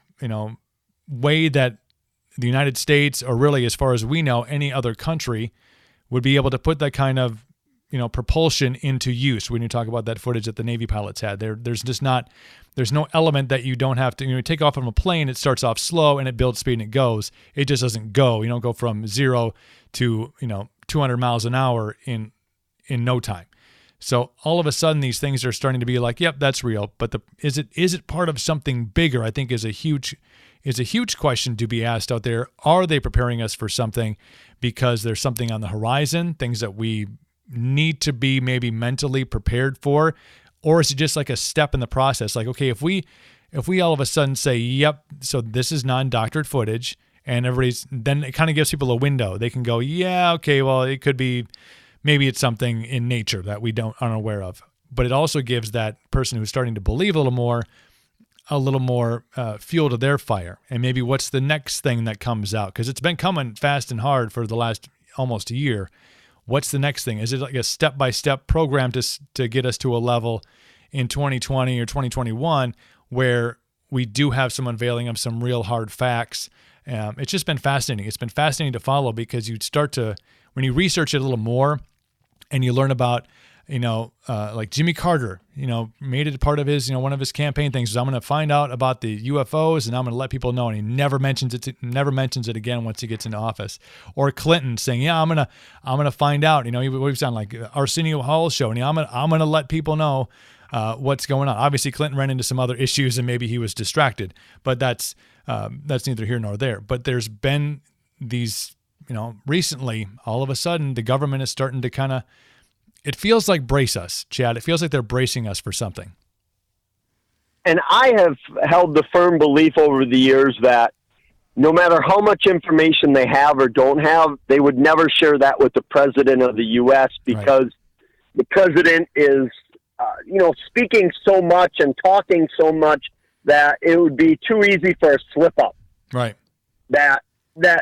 way that the United States, or really as far as we know, any other country would be able to put that kind of, propulsion into use. When you talk about that footage that the Navy pilots had, there's no element that you don't have to, you take off from a plane, it starts off slow and it builds speed and it goes. It just doesn't go. You don't go from 0 to, 200 miles an hour in no time. So all of a sudden these things are starting to be like, yep, that's real. But is it part of something bigger? I think is a huge question to be asked out there. Are they preparing us for something because there's something on the horizon, things that we need to be maybe mentally prepared for? Or is it just like a step in the process? Like, okay, if we all of a sudden say, yep, so this is non-doctored footage, and then it kind of gives people a window. They can go, yeah, okay, well, it could be, maybe it's something in nature that we aren't aware of. But it also gives that person who's starting to believe a little more fuel to their fire. And maybe what's the next thing that comes out? Because it's been coming fast and hard for the last almost a year. What's the next thing? Is it like a step-by-step program to get us to a level in 2020 or 2021 where we do have some unveiling of some real hard facts? It's just been fascinating. It's been fascinating to follow, because you start to, when you research it a little more and you learn about, like Jimmy Carter, made it a part of his, one of his campaign things was, I'm going to find out about the UFOs and I'm going to let people know. And he never mentions it again once he gets into office. Or Clinton saying, yeah, I'm going to find out, he was on like Arsenio Hall's show, and I'm going to let people know what's going on. Obviously Clinton ran into some other issues and maybe he was distracted, but that's neither here nor there. But there's been these, recently, all of a sudden the government is starting to kind of, it feels like brace us, Chad. It feels like they're bracing us for something. And I have held the firm belief over the years that no matter how much information they have or don't have, they would never share that with the president of the U.S. because the president is, speaking so much and talking so much that it would be too easy for a slip up. Right. That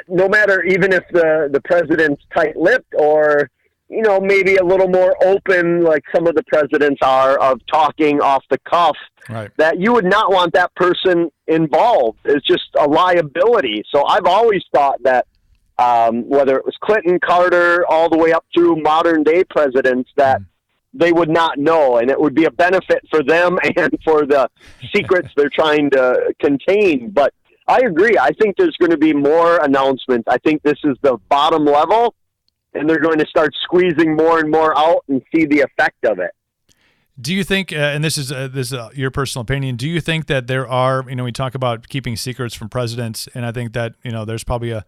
no matter, even if the president's tight-lipped or, maybe a little more open, like some of the presidents are, of talking off the cuff, right, that you would not want that person involved. It's just a liability. So I've always thought that whether it was Clinton, Carter, all the way up through modern day presidents, that they would not know, and it would be a benefit for them and for the secrets they're trying to contain. But I agree. I think there's going to be more announcements. I think this is the bottom level, and they're going to start squeezing more and more out and see the effect of it. Do you think, and this is your personal opinion, do you think that there are, we talk about keeping secrets from presidents, and I think that, there's probably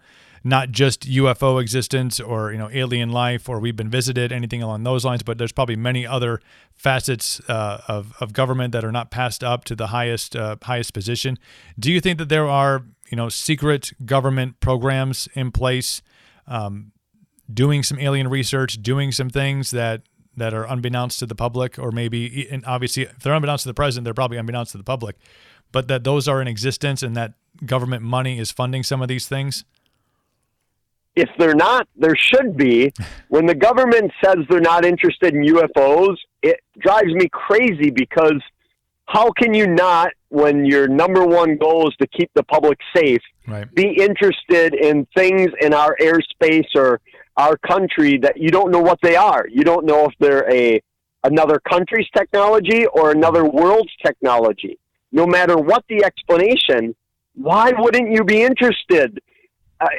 not just UFO existence or, alien life or we've been visited, anything along those lines, but there's probably many other facets of government that are not passed up to the highest position. Do you think that there are, secret government programs in place, doing some alien research, doing some things that are unbeknownst to the public, or maybe, and obviously if they're unbeknownst to the president, they're probably unbeknownst to the public, but that those are in existence and that government money is funding some of these things? If they're not, there should be. When the government says they're not interested in UFOs, it drives me crazy, because how can you not, when your number one goal is to keep the public safe, right, be interested in things in our airspace or our country that you don't know what they are? You don't know if they're another country's technology or another world's technology. No matter what the explanation, why wouldn't you be interested?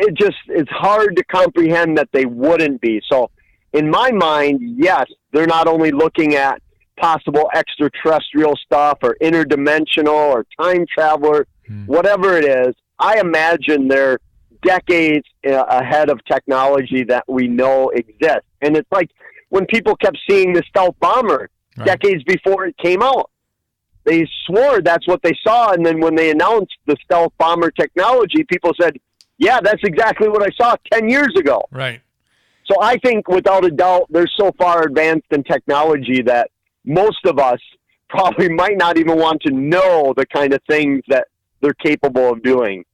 It's hard to comprehend that they wouldn't be. So in my mind, yes, they're not only looking at possible extraterrestrial stuff or interdimensional or time traveler, whatever it is. I imagine they're decades ahead of technology that we know exists. And it's like when people kept seeing the stealth bomber decades before it came out, they swore that's what they saw. And then when they announced the stealth bomber technology, people said, yeah, that's exactly what I saw 10 years ago. Right. So I think without a doubt, they're so far advanced in technology that most of us probably might not even want to know the kind of things that they're capable of doing.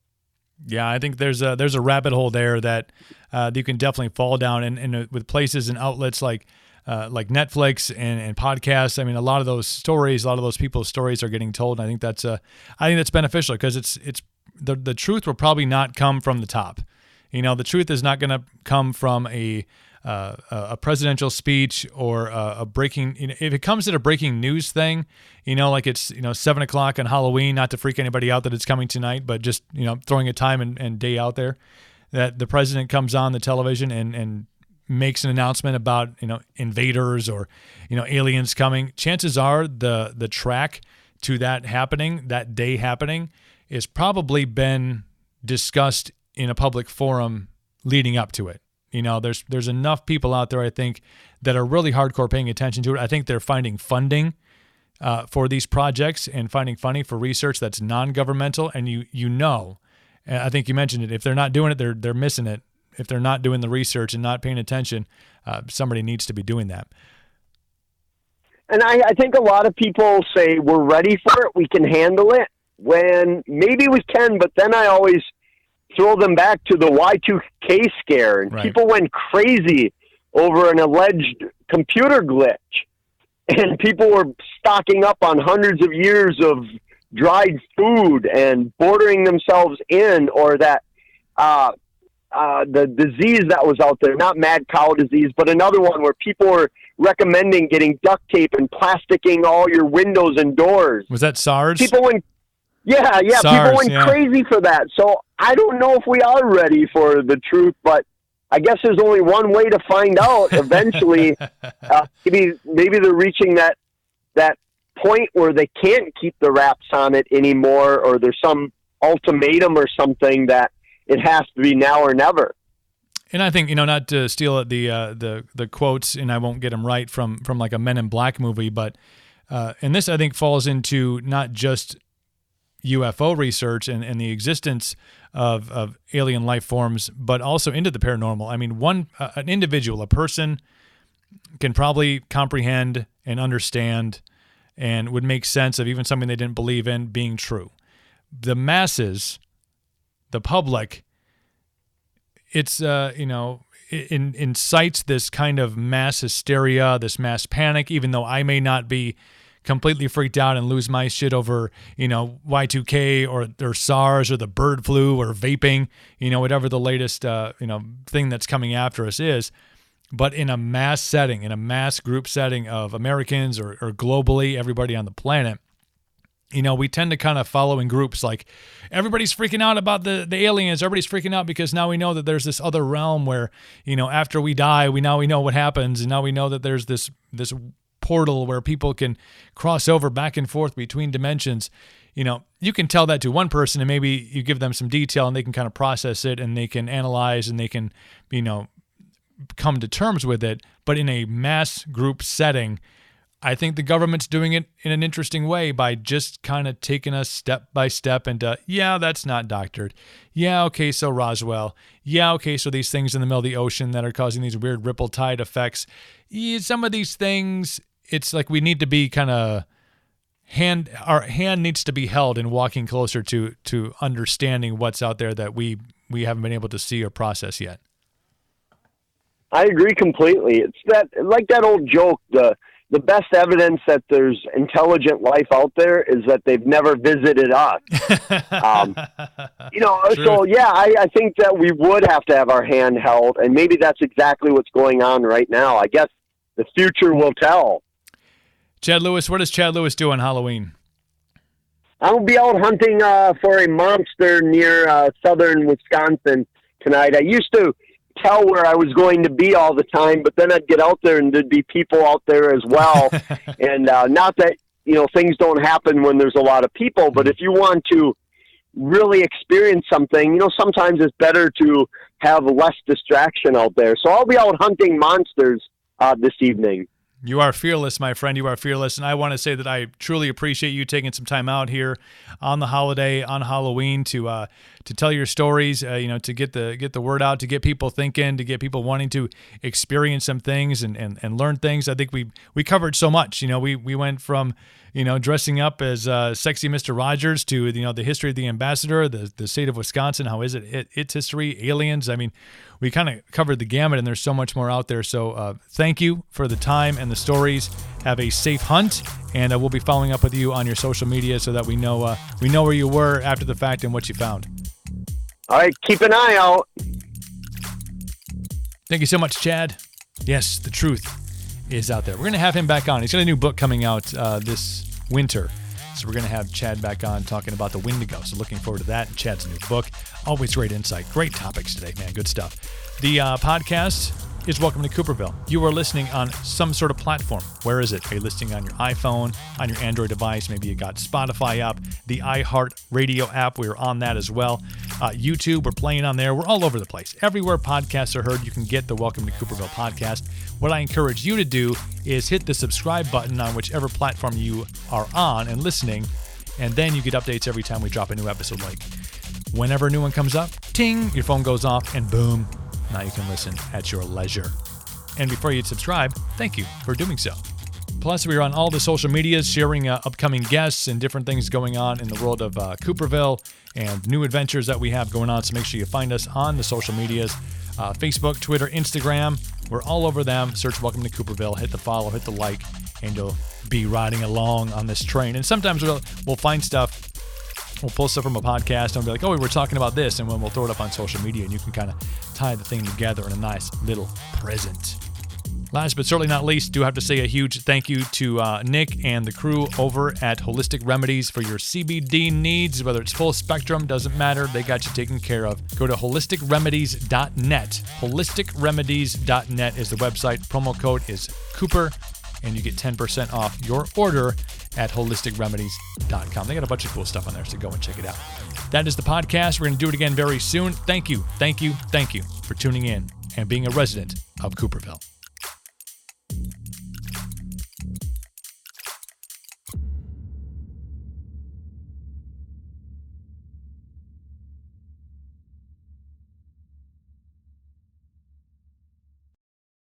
Yeah, I think there's a rabbit hole there that you can definitely fall down, and with places and outlets like Netflix and podcasts. I mean, a lot of those stories, a lot of those people's stories are getting told, and I think that's beneficial, because it's the truth will probably not come from the top. The truth is not going to come from a presidential speech or a breaking. If it comes to a breaking news thing, like it's 7:00 on Halloween, not to freak anybody out that it's coming tonight, but just throwing a time and day out there, that the president comes on the television and makes an announcement about invaders or aliens coming. Chances are the track to that happening, that day happening, is probably been discussed in a public forum leading up to it. There's enough people out there, I think, that are really hardcore paying attention to it. I think they're finding funding for these projects and finding funding for research that's non-governmental. And I think you mentioned it, if they're not doing it, they're missing it. If they're not doing the research and not paying attention, somebody needs to be doing that. And I think a lot of people say we're ready for it, we can handle it, when maybe we can, but then I always throw them back to the Y2K scare, and people went crazy over an alleged computer glitch, and people were stocking up on hundreds of years of dried food and bordering themselves in, or that the disease that was out there, not mad cow disease, but another one where people were recommending getting duct tape and plasticking all your windows and doors. Was that SARS? People went SARS, people went crazy for that. So I don't know if we are ready for the truth, but I guess there's only one way to find out eventually. Maybe they're reaching that point where they can't keep the wraps on it anymore, or there's some ultimatum or something that it has to be now or never. And I think, not to steal the quotes, and I won't get them right, from like a Men in Black movie, but and this I think falls into not just UFO research and the existence of alien life forms, but also into the paranormal. I mean, an individual, a person, can probably comprehend and understand and would make sense of even something they didn't believe in being true. The masses, the public, it's, incites this kind of mass hysteria, this mass panic, even though I may not be completely freaked out and lose my shit over, Y2K or SARS or the bird flu or vaping, whatever the latest, thing that's coming after us is. But in a mass setting, in a mass group setting of Americans or globally, everybody on the planet, we tend to kind of follow in groups like everybody's freaking out about the aliens. Everybody's freaking out because now we know that there's this other realm where, after we die, we know what happens. And now we know that there's this portal where people can cross over back and forth between dimensions. You can tell that to one person and maybe you give them some detail and they can kind of process it and they can analyze and they can, come to terms with it. But in a mass group setting, I think the government's doing it in an interesting way by just kind of taking us step by step into, yeah, that's not doctored. Yeah, okay, so Roswell. Yeah, okay, so these things in the middle of the ocean that are causing these weird ripple tide effects. Yeah, some of these things, it's like we need to be kind of our hand needs to be held in walking closer to understanding what's out there that we haven't been able to see or process yet. I agree completely. It's that old joke, the best evidence that there's intelligent life out there is that they've never visited us. So yeah, I think that we would have to have our hand held, and maybe that's exactly what's going on right now. I guess the future will tell. Chad Lewis, what does Chad Lewis do on Halloween? I'll be out hunting for a monster near southern Wisconsin tonight. I used to tell where I was going to be all the time, but then I'd get out there and there'd be people out there as well. And not that, things don't happen when there's a lot of people, but if you want to really experience something, sometimes it's better to have less distraction out there. So I'll be out hunting monsters this evening. You are fearless, my friend. You are fearless. And I want to say that I truly appreciate you taking some time out here on the holiday, on Halloween, to tell your stories, to get the word out, to get people thinking, to get people wanting to experience some things and learn things. I think we covered so much. We went from, dressing up as sexy Mr. Rogers to, the history of the ambassador, the state of Wisconsin, how is it, its history, aliens. I mean, we kind of covered the gamut, and there's so much more out there. So thank you for the time and the stories. Have a safe hunt, and we'll be following up with you on your social media so that we know where you were after the fact and what you found. All right, keep an eye out. Thank you so much, Chad. Yes, the truth is out there. We're going to have him back on. He's got a new book coming out this winter. So we're going to have Chad back on talking about the Wendigo. So looking forward to that and Chad's new book. Always great insight. Great topics today, man. Good stuff. The podcast is Welcome to Cooperville. You are listening on some sort of platform. Where is it? Are you listening on your iPhone, on your Android device? Maybe you got Spotify up, the iHeartRadio app. We're on that as well. YouTube, we're playing on there. We're all over the place. Everywhere podcasts are heard, you can get the Welcome to Cooperville podcast. What I encourage you to do is hit the subscribe button on whichever platform you are on and listening, and then you get updates every time we drop a new episode. Like whenever a new one comes up, ting, your phone goes off, and boom, now you can listen at your leisure. And before you subscribe, thank you for doing so. Plus, we are on all the social medias sharing upcoming guests and different things going on in the world of Cooperville and new adventures that we have going on. So make sure you find us on the social medias, Facebook, Twitter, Instagram. We're all over them. Search Welcome to Cooperville. Hit the follow, hit the like, and you'll be riding along on this train. And sometimes we'll find stuff. We'll pull stuff from a podcast and we'll be like, oh, we were talking about this. And then we'll throw it up on social media and you can kind of tie the thing together in a nice little present. Last but certainly not least, do have to say a huge thank you to Nick and the crew over at Holistic Remedies for your CBD needs. Whether it's full spectrum, doesn't matter. They got you taken care of. Go to holisticremedies.net. Holisticremedies.net is the website. Promo code is Cooper, and you get 10% off your order at holisticremedies.com. They got a bunch of cool stuff on there, so go and check it out. That is the podcast. We're going to do it again very soon. Thank you for tuning in and being a resident of Cooperville.